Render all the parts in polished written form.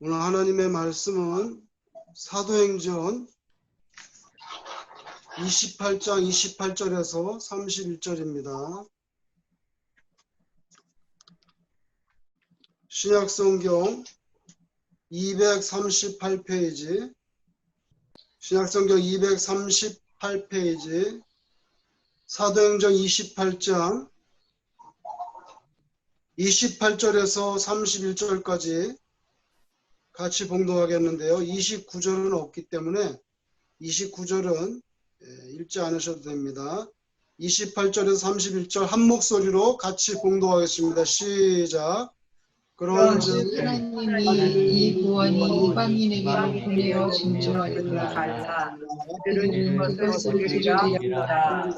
오늘 하나님의 말씀은 사도행전 28장 28절에서 31절입니다. 신약성경 238페이지, 신약성경 238페이지, 사도행전 28장 28절에서 31절까지 같이 봉독하겠는데요. 29절은 없기 때문에 29절은 읽지 않으셔도 됩니다. 28절에서 31절 한 목소리로 같이 봉독하겠습니다. 시작. 그런즉 하나님이 이 구원이 이방인에게로 보내어진 줄 알라. 그들은 그것을 들으리라 하더라.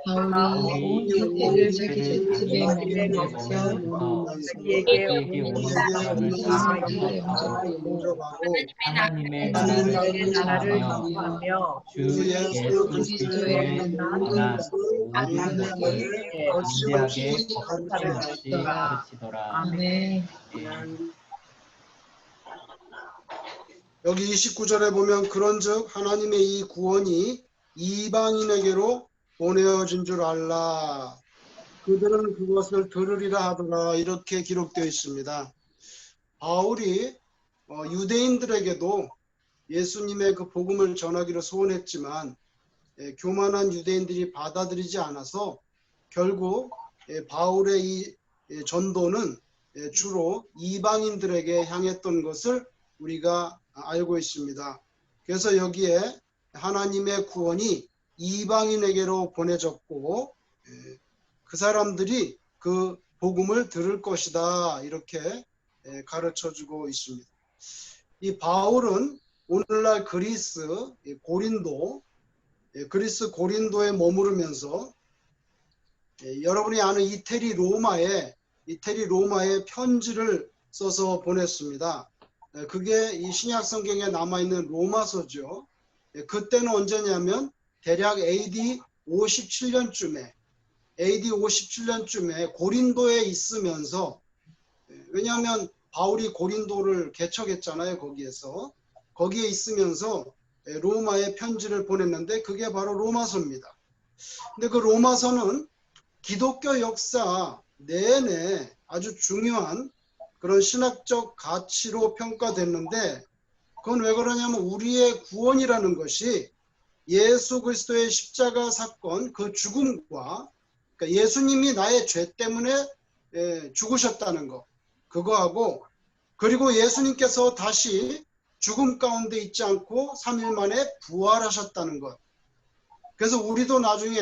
바울이 혜택을 자기 집에 머물면서 자기에게 오는 사람을 영접하고 하나님의 나라를 전하며 전하며 주 예수 그리스도의 만난 모든 것을 담대하게 거짓말없이 가르치더라. 아멘. 여기 29절에 보면 그런즉 하나님의 이 구원이 이방인에게로 보내어진 줄 알라. 그들은 그것을 들으리라 하더라. 이렇게 기록되어 있습니다. 바울이 유대인들에게도 예수님의 그 복음을 전하기로 소원했지만 교만한 유대인들이 받아들이지 않아서 결국 바울의 이 전도는 주로 이방인들에게 향했던 것을 우리가 알고 있습니다. 그래서 여기에 하나님의 구원이 이방인에게로 보내졌고 그 사람들이 그 복음을 들을 것이다, 이렇게 가르쳐주고 있습니다. 이 바울은 오늘날 그리스 고린도에 머무르면서 여러분이 아는 이태리 로마에 편지를 써서 보냈습니다. 그게 이 신약 성경에 남아있는 로마서죠. 그때는 언제냐면 대략 AD 57년쯤에 고린도에 있으면서, 왜냐하면 바울이 고린도를 개척했잖아요. 거기에 있으면서 로마에 편지를 보냈는데 그게 바로 로마서입니다. 근데 그 로마서는 기독교 역사 내내 아주 중요한 그런 신학적 가치로 평가됐는데, 그건 왜 그러냐면 우리의 구원이라는 것이 예수 그리스도의 십자가 사건, 그 죽음과, 그러니까 예수님이 나의 죄 때문에 죽으셨다는 거, 그거하고, 그리고 예수님께서 다시 죽음 가운데 있지 않고 3일 만에 부활하셨다는 것. 그래서 우리도 나중에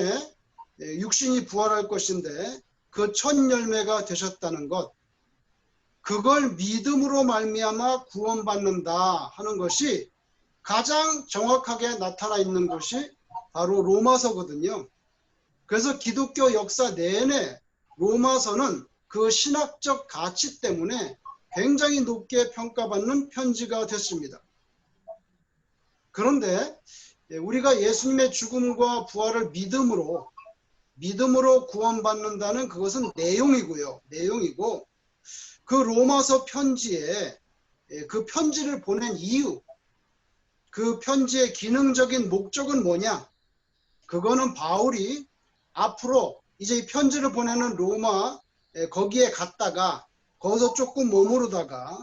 육신이 부활할 것인데 그 첫 열매가 되셨다는 것, 그걸 믿음으로 말미암아 구원받는다 하는 것이 가장 정확하게 나타나 있는 것이 바로 로마서거든요. 그래서 기독교 역사 내내 로마서는 그 신학적 가치 때문에 굉장히 높게 평가받는 편지가 됐습니다. 그런데 우리가 예수님의 죽음과 부활을 믿음으로 구원받는다는 그것은 내용이고, 그 로마서 편지에 그 편지를 보낸 이유, 그 편지의 기능적인 목적은 뭐냐? 그거는 바울이 앞으로 이제 이 편지를 보내는 로마 거기에 갔다가 거기서 조금 머무르다가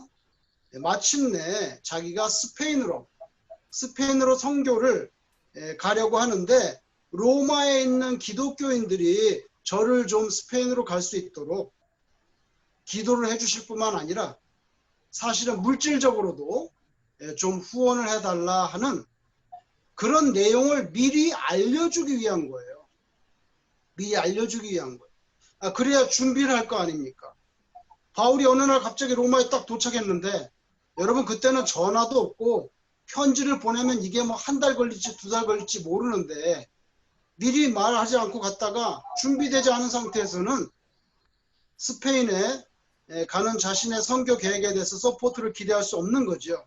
마침내 자기가 스페인으로 선교를 가려고 하는데, 로마에 있는 기독교인들이 저를 좀 스페인으로 갈 수 있도록 기도를 해주실 뿐만 아니라 사실은 물질적으로도 좀 후원을 해달라 하는 그런 내용을 미리 알려주기 위한 거예요. 그래야 준비를 할 거 아닙니까? 바울이 어느 날 갑자기 로마에 딱 도착했는데, 여러분 그때는 전화도 없고 편지를 보내면 이게 뭐 한 달 걸릴지 두 달 걸릴지 모르는데, 미리 말하지 않고 갔다가 준비되지 않은 상태에서는 스페인에 가는 자신의 선교 계획에 대해서 서포트를 기대할 수 없는 거죠.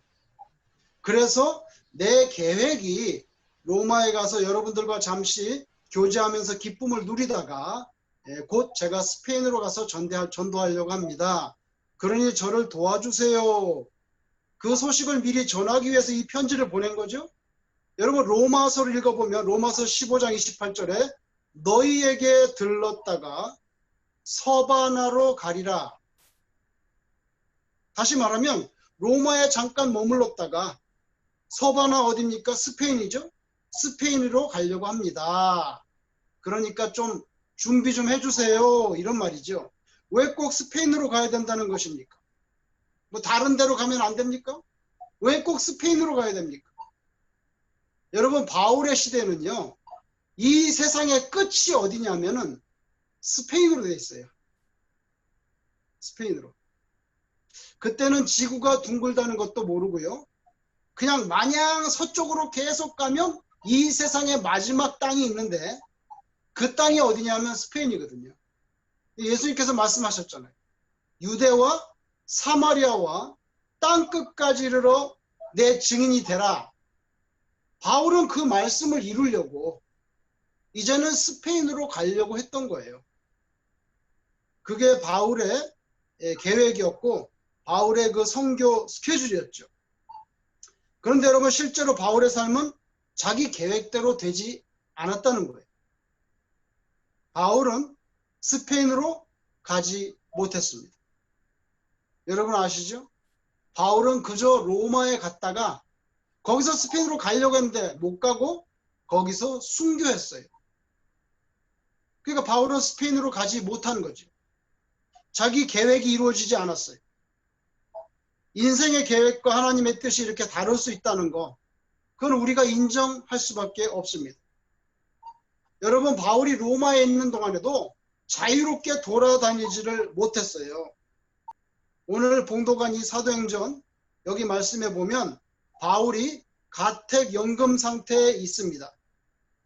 그래서 내 계획이 로마에 가서 여러분들과 잠시 교제하면서 기쁨을 누리다가 곧 제가 스페인으로 가서 전도하려고 합니다. 그러니 저를 도와주세요. 그 소식을 미리 전하기 위해서 이 편지를 보낸 거죠. 여러분 로마서를 읽어보면 로마서 15장 28절에 너희에게 들렀다가 서바나로 가리라. 다시 말하면 로마에 잠깐 머물렀다가 서바나 어디입니까? 스페인이죠. 스페인으로 가려고 합니다. 그러니까 좀 준비 좀 해주세요. 이런 말이죠. 왜 꼭 스페인으로 가야 된다는 것입니까? 뭐 다른 데로 가면 안 됩니까? 왜 꼭 스페인으로 가야 됩니까? 여러분 바울의 시대는요. 이 세상의 끝이 어디냐면은 스페인으로 돼 있어요. 스페인으로. 그때는 지구가 둥글다는 것도 모르고요. 그냥 마냥 서쪽으로 계속 가면 이 세상의 마지막 땅이 있는데 그 땅이 어디냐면 스페인이거든요. 예수님께서 말씀하셨잖아요. 유대와 사마리아와 땅끝까지 이르러 내 증인이 되라. 바울은 그 말씀을 이루려고 이제는 스페인으로 가려고 했던 거예요. 그게 바울의 계획이었고 바울의 그 선교 스케줄이었죠. 그런데 여러분 실제로 바울의 삶은 자기 계획대로 되지 않았다는 거예요. 바울은 스페인으로 가지 못했습니다. 여러분 아시죠? 바울은 그저 로마에 갔다가 거기서 스페인으로 가려고 했는데 못 가고 거기서 순교했어요. 그러니까 바울은 스페인으로 가지 못한 거죠. 자기 계획이 이루어지지 않았어요. 인생의 계획과 하나님의 뜻이 이렇게 다를 수 있다는 거, 그건 우리가 인정할 수밖에 없습니다. 여러분 바울이 로마에 있는 동안에도 자유롭게 돌아다니지를 못했어요. 오늘 봉독한 이 사도행전 여기 말씀해 보면 바울이 가택연금 상태에 있습니다.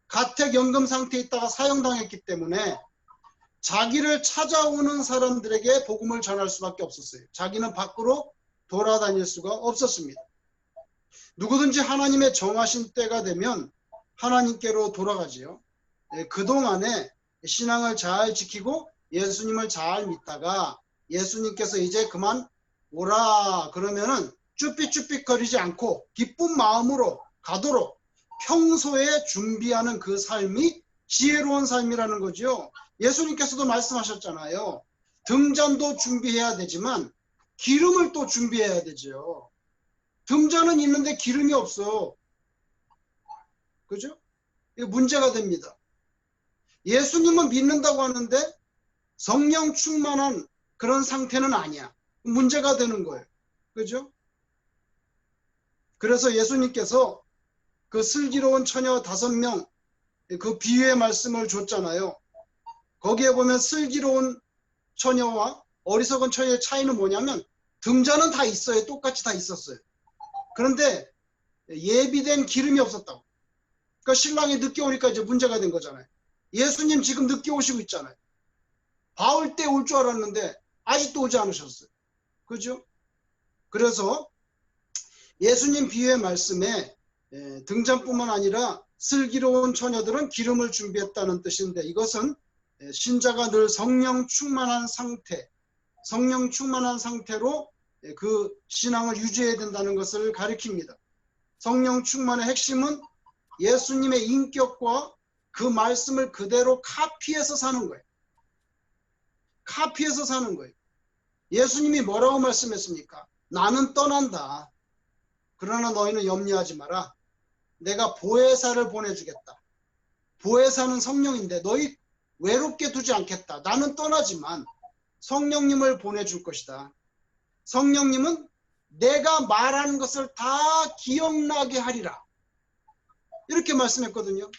가택연금 상태에 있다가 사형당했기 때문에 자기를 찾아오는 사람들에게 복음을 전할 수밖에 없었어요. 자기는 밖으로 돌아다닐 수가 없었습니다. 누구든지 하나님의 정하신 때가 되면 하나님께로 돌아가지요. 그동안에 신앙을 잘 지키고 예수님을 잘 믿다가 예수님께서 이제 그만 오라 그러면은 쭈삣쭈삣거리지 않고 기쁜 마음으로 가도록 평소에 준비하는 그 삶이 지혜로운 삶이라는 거죠. 예수님께서도 말씀하셨잖아요. 등잔도 준비해야 되지만 기름을 또 준비해야 되죠. 등잔은 있는데 기름이 없어. 그죠? 이게 문제가 됩니다. 예수님은 믿는다고 하는데 성령 충만한 그런 상태는 아니야. 문제가 되는 거예요. 그죠? 그래서 예수님께서 그 슬기로운 처녀 5명 그 비유의 말씀을 줬잖아요. 거기에 보면 슬기로운 처녀와 어리석은 처녀의 차이는 뭐냐면 등잔은 다 있어요. 똑같이 다 있었어요. 그런데 예비된 기름이 없었다고. 그러니까 신랑이 늦게 오니까 이제 문제가 된 거잖아요. 예수님 지금 늦게 오시고 있잖아요. 바울 때 올 줄 알았는데 아직도 오지 않으셨어요. 그죠? 그래서 예수님 비유의 말씀에 등잔뿐만 아니라 슬기로운 처녀들은 기름을 준비했다는 뜻인데 이것은 신자가 늘 성령 충만한 상태, 성령 충만한 상태로 그 신앙을 유지해야 된다는 것을 가리킵니다. 성령 충만의 핵심은 예수님의 인격과 그 말씀을 그대로 카피해서 사는 거예요. 카피해서 사는 거예요. 예수님이 뭐라고 말씀했습니까? 나는 떠난다. 그러나 너희는 염려하지 마라. 내가 보혜사를 보내주겠다. 보혜사는 성령인데 너희 외롭게 두지 않겠다. 나는 떠나지만 성령님을 보내줄 것이다. 성령님은 내가 말하는 것을 다 기억나게 하리라. 이렇게 말씀했거든요.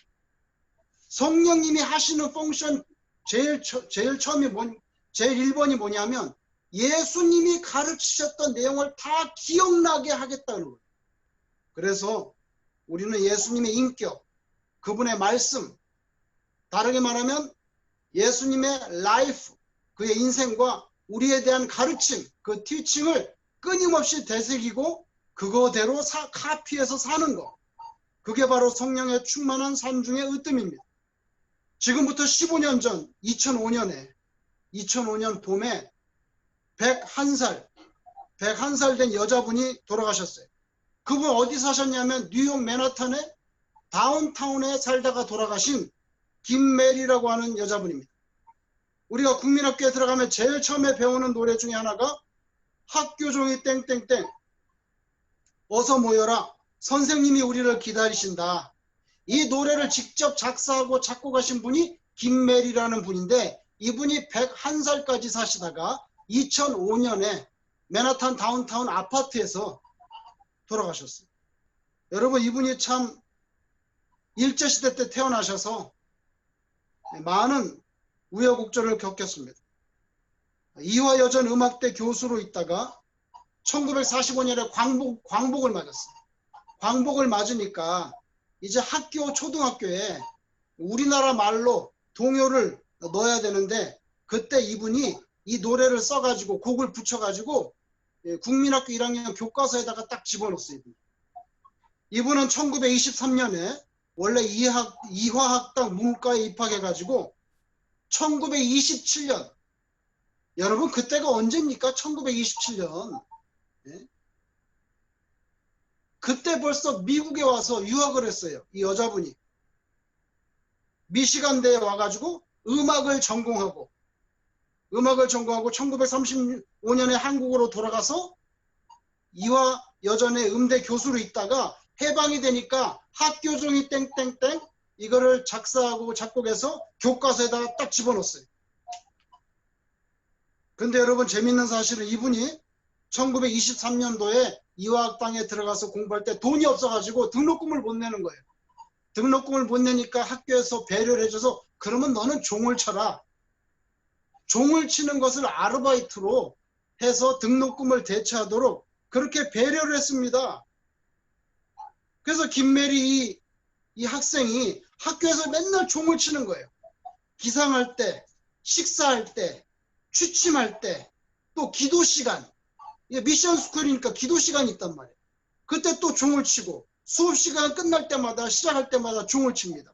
성령님이 하시는 펑션 제일 처음이 제일 1번이 뭐냐면 예수님이 가르치셨던 내용을 다 기억나게 하겠다는 거예요. 그래서 우리는 예수님의 인격, 그분의 말씀, 다르게 말하면 예수님의 라이프, 그의 인생과 우리에 대한 가르침, 그 티칭을 끊임없이 되새기고 그거대로 카피해서 사는 거. 그게 바로 성령의 충만한 삶 중의 으뜸입니다. 지금부터 15년 전 2005년 봄에 101살 된 여자분이 돌아가셨어요. 그분 어디 사셨냐면 뉴욕 맨하탄의 다운타운에 살다가 돌아가신 김메리라고 하는 여자분입니다. 우리가 국민학교에 들어가면 제일 처음에 배우는 노래 중에 하나가 학교종이 땡땡땡 어서 모여라 선생님이 우리를 기다리신다. 이 노래를 직접 작사하고 작곡하신 분이 김메리라는 분인데 이분이 101살까지 사시다가 2005년에 맨하탄 다운타운 아파트에서 돌아가셨어요. 여러분 이분이 참 일제시대 때 태어나셔서 많은 우여곡절을 겪었습니다. 이화여전 음악대 교수로 있다가 1945년에 광복을 맞았어요. 광복을 맞으니까 이제 초등학교에 우리나라 말로 동요를 넣어야 되는데 그때 이분이 이 노래를 써가지고 곡을 붙여가지고 국민학교 1학년 교과서에다가 딱 집어넣었어요. 이분은 1923년에 원래 이화학당 문과에 입학해가지고 1927년 여러분 그때가 언제입니까? 1927년 그때 벌써 미국에 와서 유학을 했어요. 이 여자분이 미시간대에 와가지고 음악을 전공하고 1935년에 한국으로 돌아가서 이화여전의 음대 교수로 있다가 해방이 되니까 학교종이 땡땡땡 이거를 작사하고 작곡해서 교과서에다가 딱 집어넣었어요. 근데 여러분 재밌는 사실은 이분이 1923년도에 이화학당에 들어가서 공부할 때 돈이 없어가지고 등록금을 못 내는 거예요. 등록금을 못 내니까 학교에서 배려를 해줘서 그러면 너는 종을 쳐라. 종을 치는 것을 아르바이트로 해서 등록금을 대체하도록 그렇게 배려를 했습니다. 그래서 김메리 이 학생이 학교에서 맨날 종을 치는 거예요. 기상할 때, 식사할 때, 취침할 때, 또 기도 시간. 미션 스쿨이니까 기도 시간이 있단 말이에요. 그때 또 종을 치고 수업 시간 끝날 때마다 시작할 때마다 종을 칩니다.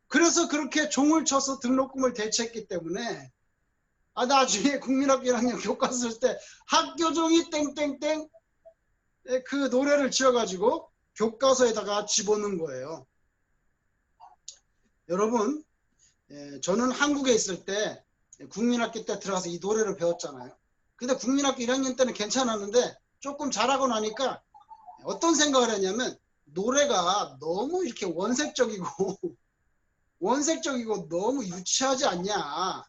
그래서 그렇게 종을 쳐서 등록금을 대체했기 때문에 나중에 국민학교 1학년 교과서 쓸 때 학교종이 땡땡땡 그 노래를 지어가지고 교과서에다가 집어넣은 거예요. 여러분 저는 한국에 있을 때 국민학교 때 들어가서 이 노래를 배웠잖아요. 근데 국민학교 1학년 때는 괜찮았는데 조금 잘하고 나니까 어떤 생각을 했냐면 노래가 너무 이렇게 원색적이고 너무 유치하지 않냐.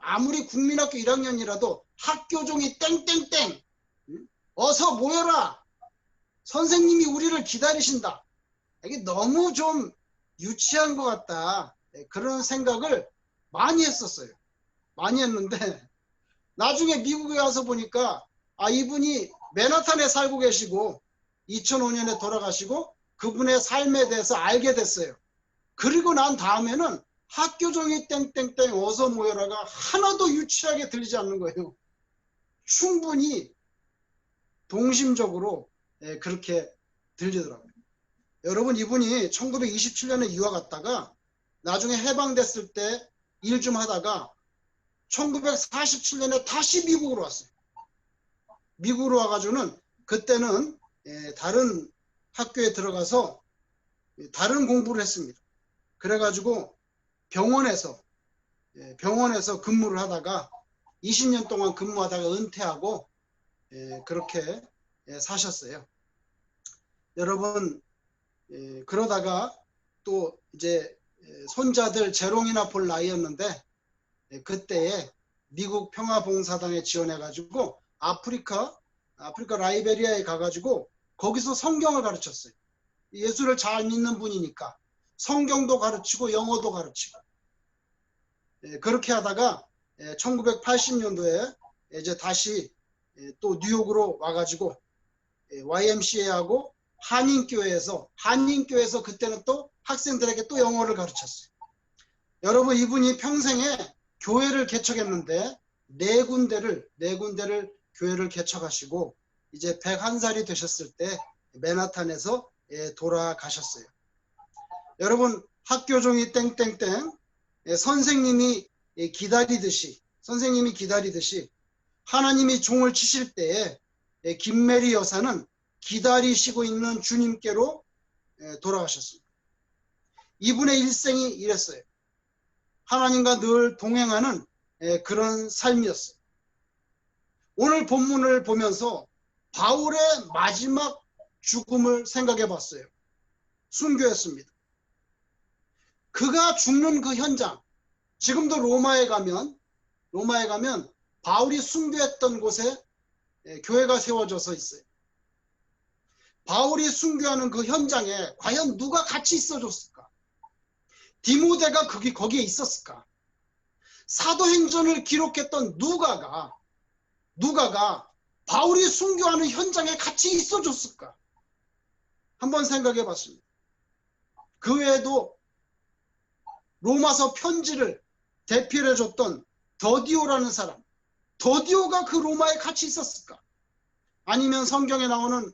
아무리 국민학교 1학년이라도 학교종이 땡땡땡 어서 모여라 선생님이 우리를 기다리신다. 이게 너무 좀 유치한 것 같다. 그런 생각을 많이 했었어요. 많이 했는데 나중에 미국에 와서 보니까 이분이 맨하탄에 살고 계시고 2005년에 돌아가시고 그분의 삶에 대해서 알게 됐어요. 그리고 난 다음에는 학교종이 땡땡땡 어서 모여라가 하나도 유치하게 들리지 않는 거예요. 충분히 동심적으로 그렇게 들리더라고요. 여러분 이분이 1927년에 유학 갔다가 나중에 해방됐을 때 일 좀 하다가 1947년에 다시 미국으로 왔어요. 미국으로 와가지고는 그때는 다른 학교에 들어가서 다른 공부를 했습니다. 그래가지고 병원에서 근무를 하다가 20년 동안 근무하다가 은퇴하고 그렇게 사셨어요. 여러분 그러다가 또 이제 손자들 재롱이나 볼 나이였는데 그때에 미국 평화봉사단에 지원해가지고 아프리카 라이베리아에 가가지고 거기서 성경을 가르쳤어요. 예수를 잘 믿는 분이니까 성경도 가르치고 영어도 가르치고 그렇게 하다가 1980년도에 이제 다시 또 뉴욕으로 와가지고 YMCA하고 한인교회에서 그때는 또 학생들에게 또 영어를 가르쳤어요. 여러분 이분이 평생에 교회를 개척했는데 네 군데를 교회를 개척하시고 이제 101살이 되셨을 때 맨하탄에서 돌아가셨어요. 여러분 학교종이 땡땡땡 선생님이 기다리듯이 하나님이 종을 치실 때에 김메리 여사는 기다리시고 있는 주님께로 돌아가셨습니다. 이분의 일생이 이랬어요. 하나님과 늘 동행하는 그런 삶이었어요. 오늘 본문을 보면서 바울의 마지막 죽음을 생각해 봤어요. 순교였습니다. 그가 죽는 그 현장, 지금도 로마에 가면 바울이 순교했던 곳에 교회가 세워져서 있어요. 바울이 순교하는 그 현장에 과연 누가 같이 있어줬을까? 디모데가 거기에 있었을까? 사도행전을 기록했던 누가가 바울이 순교하는 현장에 같이 있어줬을까? 한번 생각해 봤습니다. 그 외에도 로마서 편지를 대필해줬던 더디오라는 사람, 더디오가 그 로마에 같이 있었을까? 아니면 성경에 나오는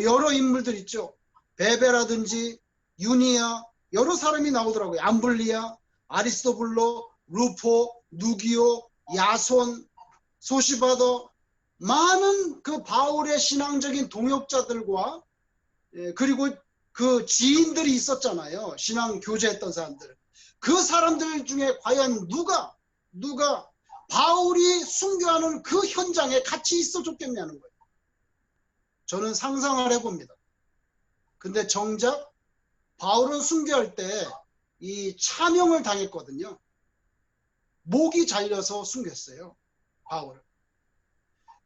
여러 인물들 있죠. 베베라든지 유니아, 여러 사람이 나오더라고요. 암블리아, 아리스토블로, 루포, 누기오, 야손, 소시바더, 많은 그 바울의 신앙적인 동역자들과 그리고 그 지인들이 있었잖아요. 신앙 교제했던 사람들. 그 사람들 중에 과연 누가 바울이 순교하는 그 현장에 같이 있어줬겠냐는 거예요. 저는 상상을 해봅니다. 근데 정작 바울은 순교할 때 이 차명을 당했거든요. 목이 잘려서 순교했어요. 바울은.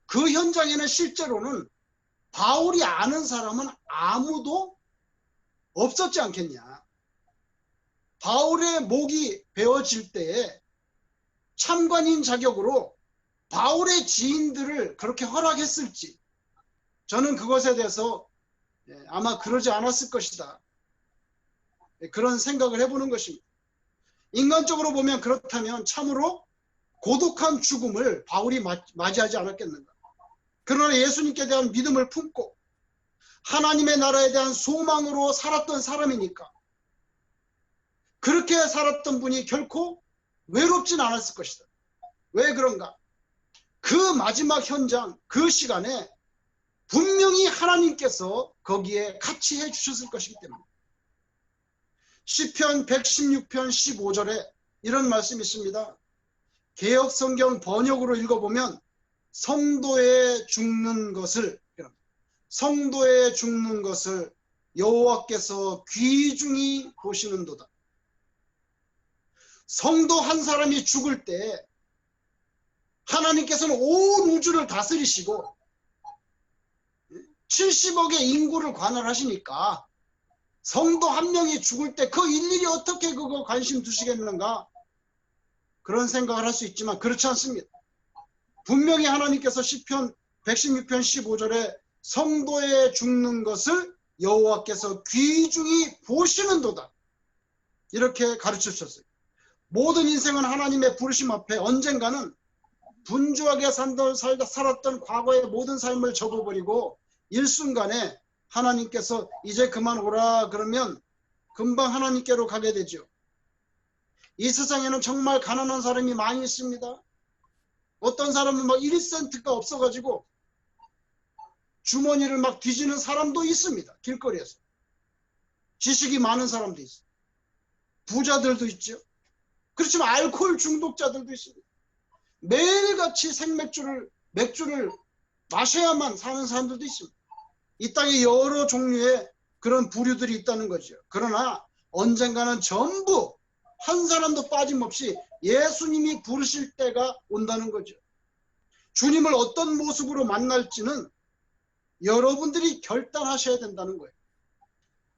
그 현장에는 실제로는 바울이 아는 사람은 아무도 없었지 않겠냐. 바울의 목이 베어질 때에 참관인 자격으로 바울의 지인들을 그렇게 허락했을지, 저는 그것에 대해서 아마 그러지 않았을 것이다. 그런 생각을 해보는 것입니다. 인간적으로 보면 그렇다면 참으로 고독한 죽음을 바울이 맞이하지 않았겠는가. 그러나 예수님께 대한 믿음을 품고 하나님의 나라에 대한 소망으로 살았던 사람이니까 그렇게 살았던 분이 결코 외롭진 않았을 것이다. 왜 그런가? 그 마지막 현장, 그 시간에 분명히 하나님께서 거기에 같이 해주셨을 것이기 때문에. 시편 116편 15절에 이런 말씀이 있습니다. 개역성경 번역으로 읽어보면 성도의 죽는 것을 여호와께서 귀중히 보시는도다. 성도 한 사람이 죽을 때 하나님께서는 온 우주를 다스리시고 70억의 인구를 관할하시니까 성도 한 명이 죽을 때 그 일일이 어떻게 그거 관심 두시겠는가? 그런 생각을 할 수 있지만 그렇지 않습니다. 분명히 하나님께서 시편 116편 15절에 성도의 죽는 것을 여호와께서 귀중히 보시는도다. 이렇게 가르쳐 주셨어요. 모든 인생은 하나님의 부르심 앞에 언젠가는 분주하게 살았던 과거의 모든 삶을 접어버리고 일순간에 하나님께서 이제 그만 오라 그러면 금방 하나님께로 가게 되죠. 이 세상에는 정말 가난한 사람이 많이 있습니다. 어떤 사람은 막 1센트가 없어가지고 주머니를 막 뒤지는 사람도 있습니다. 길거리에서. 지식이 많은 사람도 있어요. 부자들도 있죠. 그렇지만 알코올 중독자들도 있습니다. 매일같이 맥주를 마셔야만 사는 사람들도 있습니다. 이 땅에 여러 종류의 그런 부류들이 있다는 거죠. 그러나 언젠가는 전부 한 사람도 빠짐없이 예수님이 부르실 때가 온다는 거죠. 주님을 어떤 모습으로 만날지는 여러분들이 결단하셔야 된다는 거예요.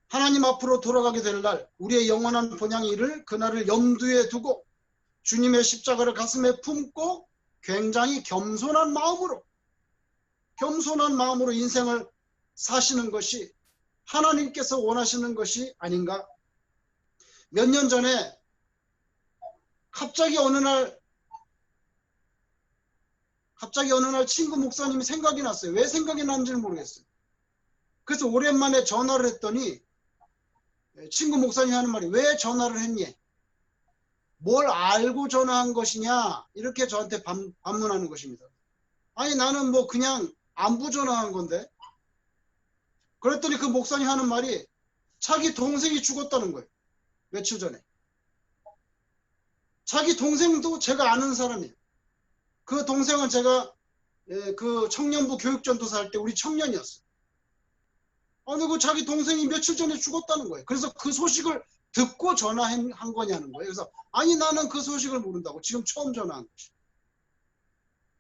하나님 앞으로 돌아가게 될 날, 우리의 영원한 본향이 이를 그날을 염두에 두고 주님의 십자가를 가슴에 품고 굉장히 겸손한 마음으로 인생을 사시는 것이 하나님께서 원하시는 것이 아닌가. 몇 년 전에 갑자기 어느 날 친구 목사님이 생각이 났어요. 왜 생각이 났는지는 모르겠어요. 그래서 오랜만에 전화를 했더니 친구 목사님이 하는 말이 왜 전화를 했니? 뭘 알고 전화한 것이냐? 이렇게 저한테 반문하는 것입니다. 아니 나는 뭐 그냥 안부 전화한 건데. 그랬더니 그 목사님 하는 말이 자기 동생이 죽었다는 거예요. 며칠 전에. 자기 동생도 제가 아는 사람이에요. 그 동생은 제가 그 청년부 교육전도사 할 때 우리 청년이었어요. 아니 그 자기 동생이 며칠 전에 죽었다는 거예요. 그래서 그 소식을 듣고 전화한 거냐는 거예요. 그래서 아니 나는 그 소식을 모른다고. 지금 처음 전화한 거지.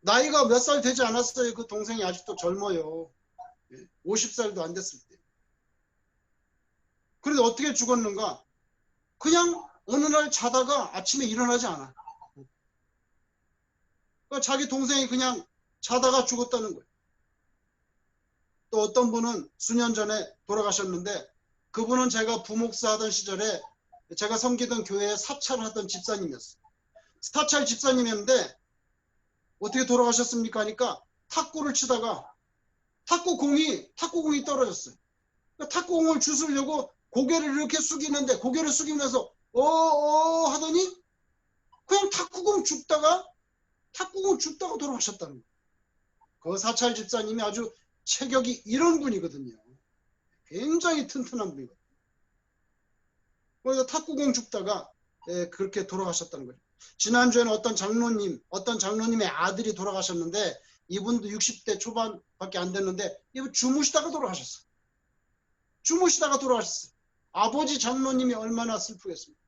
나이가 몇 살 되지 않았어요. 그 동생이 아직도 젊어요. 50살도 안 됐을 때. 그런데 어떻게 죽었는가? 그냥 어느 날 자다가 아침에 일어나지 않아. 그러니까 자기 동생이 그냥 자다가 죽었다는 거예요. 또 어떤 분은 수년 전에 돌아가셨는데 그분은 제가 부목사 하던 시절에 제가 섬기던 교회에 사찰하던 집사님이었어요. 사찰 집사님이었는데 어떻게 돌아가셨습니까? 하니까 탁구를 치다가 탁구공이 떨어졌어요. 그러니까 탁구공을 주우려고 고개를 이렇게 숙이는데 고개를 숙이면서 하더니 그냥 탁구공 줍다가 돌아가셨다는 거예요. 그 사찰 집사님이 아주 체격이 이런 분이거든요. 굉장히 튼튼한 분이거든요. 그래서 탁구공 줍다가 그렇게 돌아가셨다는 거죠. 지난주에는 어떤 장로님의 아들이 돌아가셨는데 이분도 60대 초반밖에 안 됐는데 이분 주무시다가 돌아가셨어요. 아버지 장로님이 얼마나 슬프겠습니까?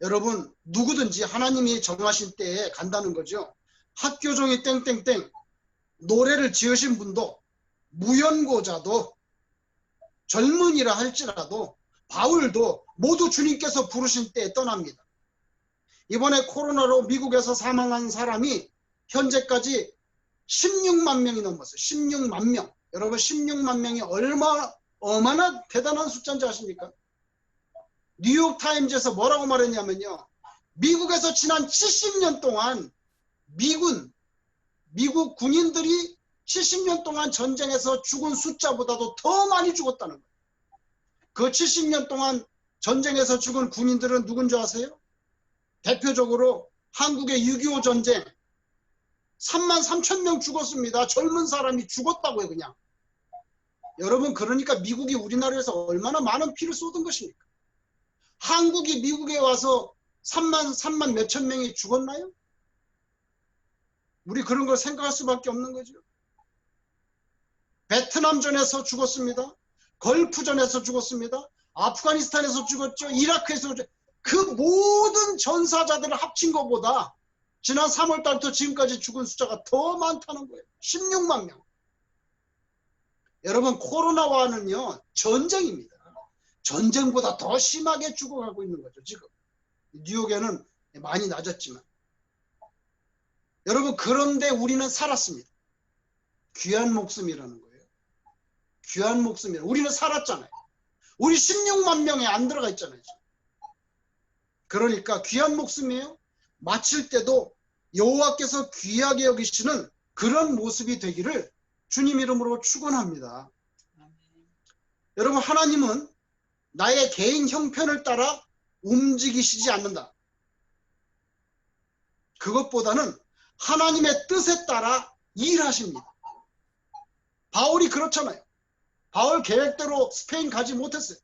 여러분 누구든지 하나님이 정하신 때에 간다는 거죠. 학교종이 땡땡땡 노래를 지으신 분도 무연고자도 젊은이라 할지라도 바울도 모두 주님께서 부르신 때에 떠납니다. 이번에 코로나로 미국에서 사망한 사람이 현재까지 16만 명이 넘었어요. 16만 명. 여러분 16만 명이 얼마나 대단한 숫자인지 아십니까? 뉴욕타임즈에서 뭐라고 말했냐면요. 미국에서 지난 70년 동안 미국 군인들이 70년 동안 전쟁에서 죽은 숫자보다도 더 많이 죽었다는 거예요. 그 70년 동안 전쟁에서 죽은 군인들은 누군지 아세요? 대표적으로 한국의 6.25 전쟁 3만 3천 명 죽었습니다. 젊은 사람이 죽었다고요, 그냥. 여러분, 그러니까 미국이 우리나라에서 얼마나 많은 피를 쏟은 것입니까? 한국이 미국에 와서 3만 몇천 명이 죽었나요? 우리 그런 걸 생각할 수밖에 없는 거죠. 베트남전에서 죽었습니다. 걸프전에서 죽었습니다. 아프가니스탄에서 죽었죠. 이라크에서 죽었죠. 그 모든 전사자들을 합친 것보다 지난 3월 달부터 지금까지 죽은 숫자가 더 많다는 거예요. 16만 명. 여러분 코로나와는요 전쟁입니다. 전쟁보다 더 심하게 죽어가고 있는 거죠. 지금 뉴욕에는 많이 낮았지만 여러분 그런데 우리는 살았습니다. 귀한 목숨이라는 거예요. 귀한 목숨이라. 우리는 살았잖아요. 우리 16만 명에 안 들어가 있잖아요. 그러니까 귀한 목숨이에요. 마칠 때도 여호와께서 귀하게 여기시는 그런 모습이 되기를 주님 이름으로 축원합니다. 여러분 하나님은 나의 개인 형편을 따라 움직이시지 않는다. 그것보다는 하나님의 뜻에 따라 일하십니다. 바울이 그렇잖아요. 바울 계획대로 스페인 가지 못했어요.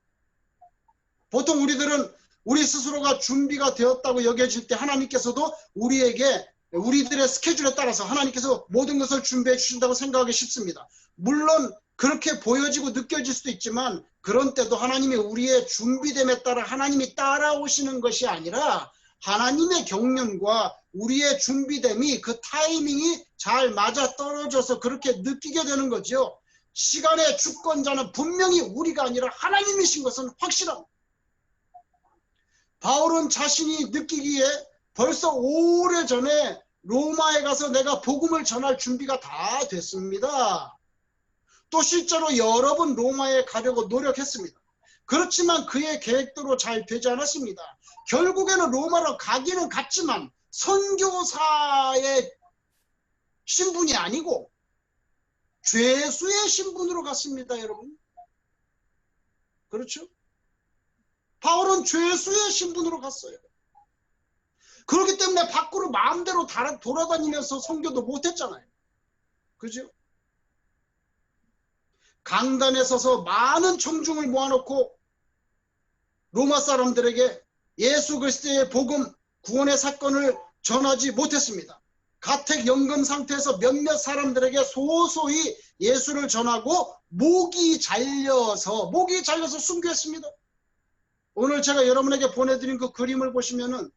보통 우리들은 우리 스스로가 준비가 되었다고 여겨질 때 하나님께서도 우리들의 스케줄에 따라서 하나님께서 모든 것을 준비해 주신다고 생각하기 쉽습니다. 물론 그렇게 보여지고 느껴질 수도 있지만 그런 때도 하나님이 우리의 준비됨에 따라 하나님이 따라오시는 것이 아니라 하나님의 경륜과 우리의 준비됨이 그 타이밍이 잘 맞아 떨어져서 그렇게 느끼게 되는 거죠. 시간의 주권자는 분명히 우리가 아니라 하나님이신 것은 확실합니다. 바울은 자신이 느끼기에 벌써 오래전에 로마에 가서 내가 복음을 전할 준비가 다 됐습니다. 또 실제로 여러 번 로마에 가려고 노력했습니다. 그렇지만 그의 계획대로 잘 되지 않았습니다. 결국에는 로마로 가기는 갔지만 선교사의 신분이 아니고 죄수의 신분으로 갔습니다, 여러분. 그렇죠? 바울은 죄수의 신분으로 갔어요. 그렇기 때문에 밖으로 마음대로 돌아다니면서 선교도 못했잖아요. 그죠? 강단에 서서 많은 청중을 모아놓고 로마 사람들에게 예수 그리스도의 복음, 구원의 사건을 전하지 못했습니다. 가택연금 상태에서 몇몇 사람들에게 소소히 예수를 전하고 목이 잘려서 순교했습니다. 오늘 제가 여러분에게 보내드린 그 그림을 보시면은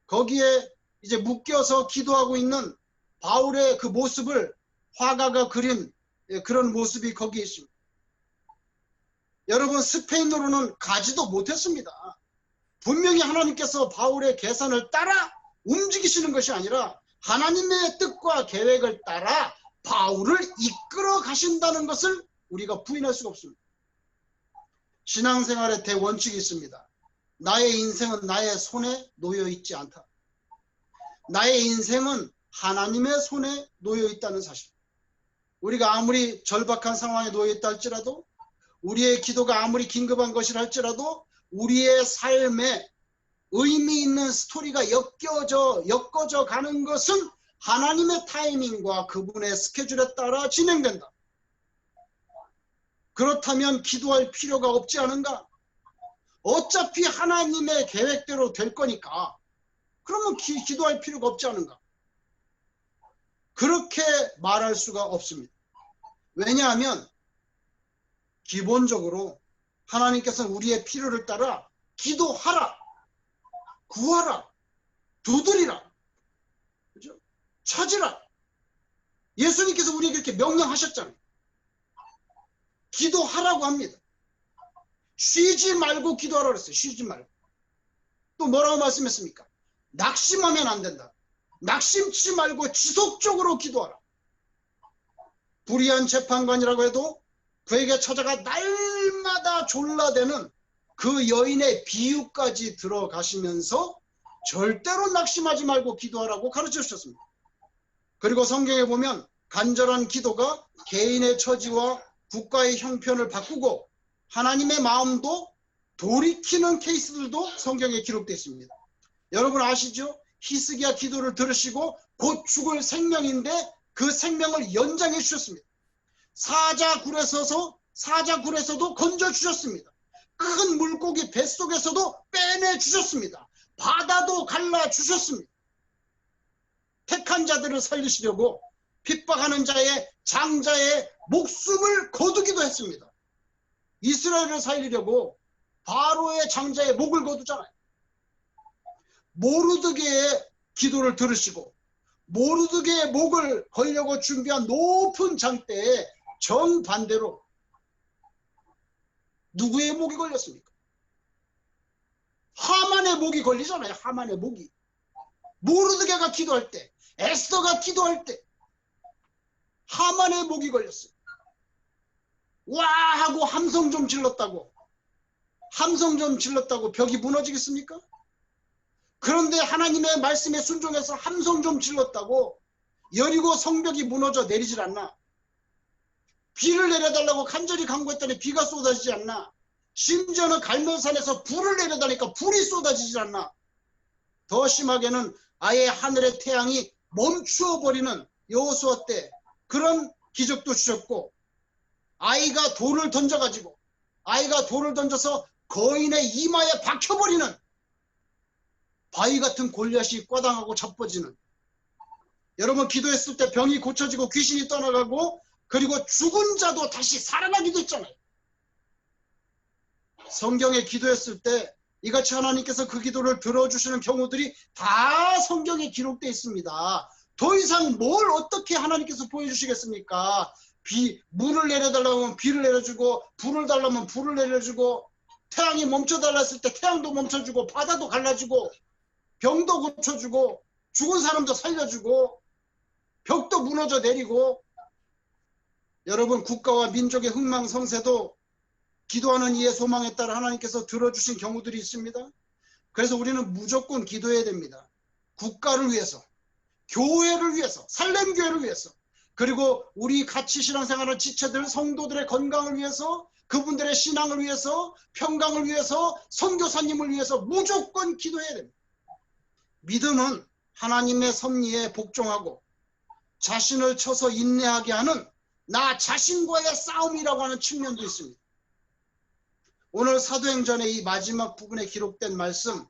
거기에 이제 묶여서 기도하고 있는 바울의 그 모습을 화가가 그린 그런 모습이 거기에 있습니다. 여러분, 스페인어로는 가지도 못했습니다. 분명히 하나님께서 바울의 계산을 따라 움직이시는 것이 아니라 하나님의 뜻과 계획을 따라 바울을 이끌어 가신다는 것을 우리가 부인할 수가 없습니다. 신앙생활의 대원칙이 있습니다. 나의 인생은 나의 손에 놓여 있지 않다. 나의 인생은 하나님의 손에 놓여 있다는 사실. 우리가 아무리 절박한 상황에 놓여 있다 할지라도, 우리의 기도가 아무리 긴급한 것이라 할지라도 우리의 삶에 의미 있는 스토리가 엮어져 가는 것은 하나님의 타이밍과 그분의 스케줄에 따라 진행된다. 그렇다면 기도할 필요가 없지 않은가? 어차피 하나님의 계획대로 될 거니까 그러면 기도할 필요가 없지 않은가? 그렇게 말할 수가 없습니다. 왜냐하면 기본적으로 하나님께서는 우리의 필요를 따라 기도하라, 구하라, 두드리라, 그죠? 찾으라. 예수님께서 우리에게 이렇게 명령하셨잖아요. 기도하라고 합니다. 쉬지 말고 기도하라 그랬어요. 쉬지 말고. 또 뭐라고 말씀했습니까? 낙심하면 안 된다. 낙심치 말고 지속적으로 기도하라. 불의한 재판관이라고 해도 그에게 찾아가 날마다 졸라대는 그 여인의 비유까지 들어가시면서 절대로 낙심하지 말고 기도하라고 가르쳐 주셨습니다. 그리고 성경에 보면 간절한 기도가 개인의 처지와 국가의 형편을 바꾸고 하나님의 마음도 돌이키는 케이스들도 성경에 기록되어 있습니다. 여러분 아시죠? 히스기야 기도를 들으시고 곧 죽을 생명인데 그 생명을 연장해 주셨습니다. 사자굴에서도 건져 주셨습니다. 큰 물고기 뱃속에서도 빼내 주셨습니다. 바다도 갈라 주셨습니다. 택한 자들을 살리시려고 핍박하는 자의 장자의 목숨을 거두기도 했습니다. 이스라엘을 살리려고 바로의 장자의 목을 거두잖아요. 모르드게의 기도를 들으시고 모르드게의 목을 걸려고 준비한 높은 장대에 정반대로 누구의 목이 걸렸습니까? 하만의 목이 걸리잖아요. 하만의 목이. 모르드게가 기도할 때, 에스더가 기도할 때 하만의 목이 걸렸어요. 와 하고 함성 좀 질렀다고 벽이 무너지겠습니까? 그런데 하나님의 말씀에 순종해서 함성 좀 질렀다고 여리고 성벽이 무너져 내리질 않나? 비를 내려달라고 간절히 간구했더니 비가 쏟아지지 않나? 심지어는 갈멜산에서 불을 내려다니까 불이 쏟아지지 않나? 더 심하게는 아예 하늘의 태양이 멈추어버리는 여호수아 때 그런 기적도 주셨고, 아이가 돌을 던져서 거인의 이마에 박혀버리는 바위 같은 골리앗이 꽈당하고 자빠지는, 여러분 기도했을 때 병이 고쳐지고 귀신이 떠나가고 그리고 죽은 자도 다시 살아나기도 했잖아요. 성경에 기도했을 때 이같이 하나님께서 그 기도를 들어주시는 경우들이 다 성경에 기록되어 있습니다. 더 이상 뭘 어떻게 하나님께서 보여주시겠습니까? 물을 내려달라고 하면 비를 내려주고, 불을 달라면 불을 내려주고, 태양이 멈춰달라 했을 때 태양도 멈춰주고, 바다도 갈라주고, 병도 고쳐주고, 죽은 사람도 살려주고, 벽도 무너져 내리고. 여러분, 국가와 민족의 흥망성쇠도 기도하는 이의 소망에 따라 하나님께서 들어주신 경우들이 있습니다. 그래서 우리는 무조건 기도해야 됩니다. 국가를 위해서, 교회를 위해서, 살렘교회를 위해서, 그리고 우리 같이 신앙생활하는 지체들, 성도들의 건강을 위해서, 그분들의 신앙을 위해서, 평강을 위해서, 선교사님을 위해서 무조건 기도해야 됩니다. 믿음은 하나님의 섭리에 복종하고 자신을 쳐서 인내하게 하는 나 자신과의 싸움이라고 하는 측면도 있습니다. 오늘 사도행전의 이 마지막 부분에 기록된 말씀,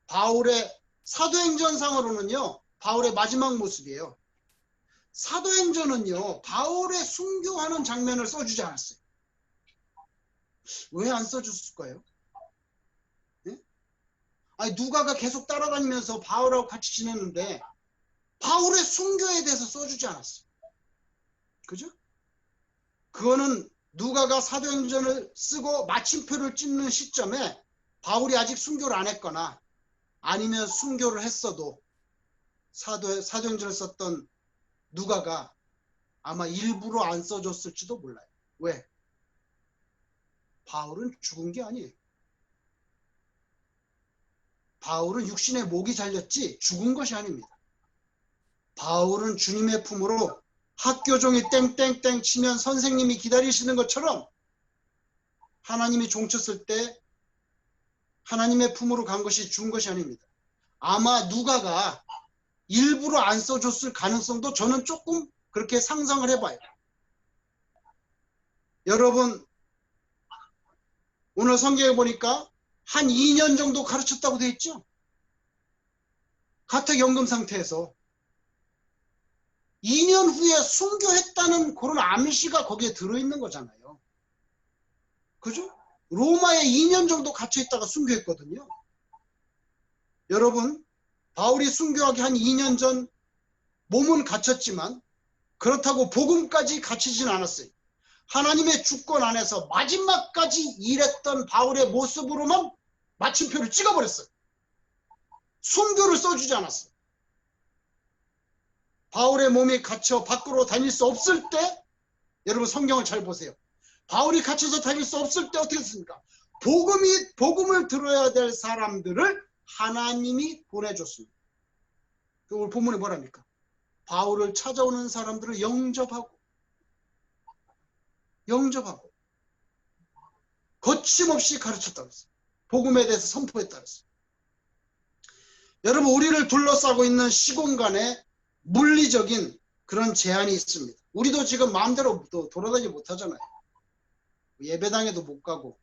바울의 사도행전상으로는요, 바울의 마지막 모습이에요. 사도행전은요, 바울의 순교하는 장면을 써주지 않았어요. 왜 안 써줬을까요? 네? 아니, 누가가 계속 따라다니면서 바울하고 같이 지냈는데 바울의 순교에 대해서 써주지 않았어요. 그죠? 그거는 누가가 사도행전을 쓰고 마침표를 찍는 시점에 바울이 아직 순교를 안 했거나 아니면 순교를 했어도 사도행전을 썼던 누가가 아마 일부러 안 써줬을지도 몰라요. 왜? 바울은 죽은 게 아니에요. 바울은 육신의 목이 잘렸지 죽은 것이 아닙니다. 바울은 주님의 품으로 학교종이 땡땡땡 치면 선생님이 기다리시는 것처럼 하나님이 종쳤을 때 하나님의 품으로 간 것이 죽은 것이 아닙니다. 아마 누가가 일부러 안 써줬을 가능성도 저는 조금 그렇게 상상을 해봐요. 여러분, 오늘 성경에 보니까 한 2년 정도 가르쳤다고 되어 있죠? 가택연금 상태에서 2년 후에 순교했다는 그런 암시가 거기에 들어있는 거잖아요. 그죠? 로마에 2년 정도 갇혀있다가 순교했거든요. 여러분, 바울이 순교하기 한 2년 전 몸은 갇혔지만 그렇다고 복음까지 갇히진 않았어요. 하나님의 주권 안에서 마지막까지 일했던 바울의 모습으로만 마침표를 찍어버렸어요. 순교를 써주지 않았어요. 바울의 몸이 갇혀 밖으로 다닐 수 없을 때, 여러분 성경을 잘 보세요. 바울이 갇혀서 다닐 수 없을 때 어떻게 했습니까? 복음을 들어야 될 사람들을 하나님이 보내줬습니다. 오늘 본문에 뭐랍니까? 바울을 찾아오는 사람들을 영접하고 거침없이 가르쳤다고 했어요. 복음에 대해서 선포했다고 했어요. 여러분, 우리를 둘러싸고 있는 시공간에 물리적인 그런 제한이 있습니다. 우리도 지금 마음대로 돌아다니지 못하잖아요. 예배당에도 못 가고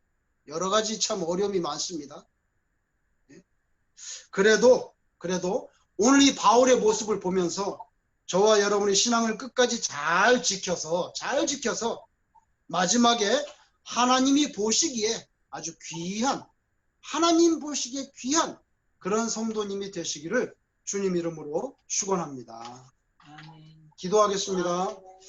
여러 가지 참 어려움이 많습니다. 그래도 오늘 이 바울의 모습을 보면서 저와 여러분의 신앙을 끝까지 잘 지켜서 마지막에 하나님이 보시기에 아주 귀한, 하나님 보시기에 귀한 그런 성도님이 되시기를 주님 이름으로 축원합니다. 아멘. 기도하겠습니다.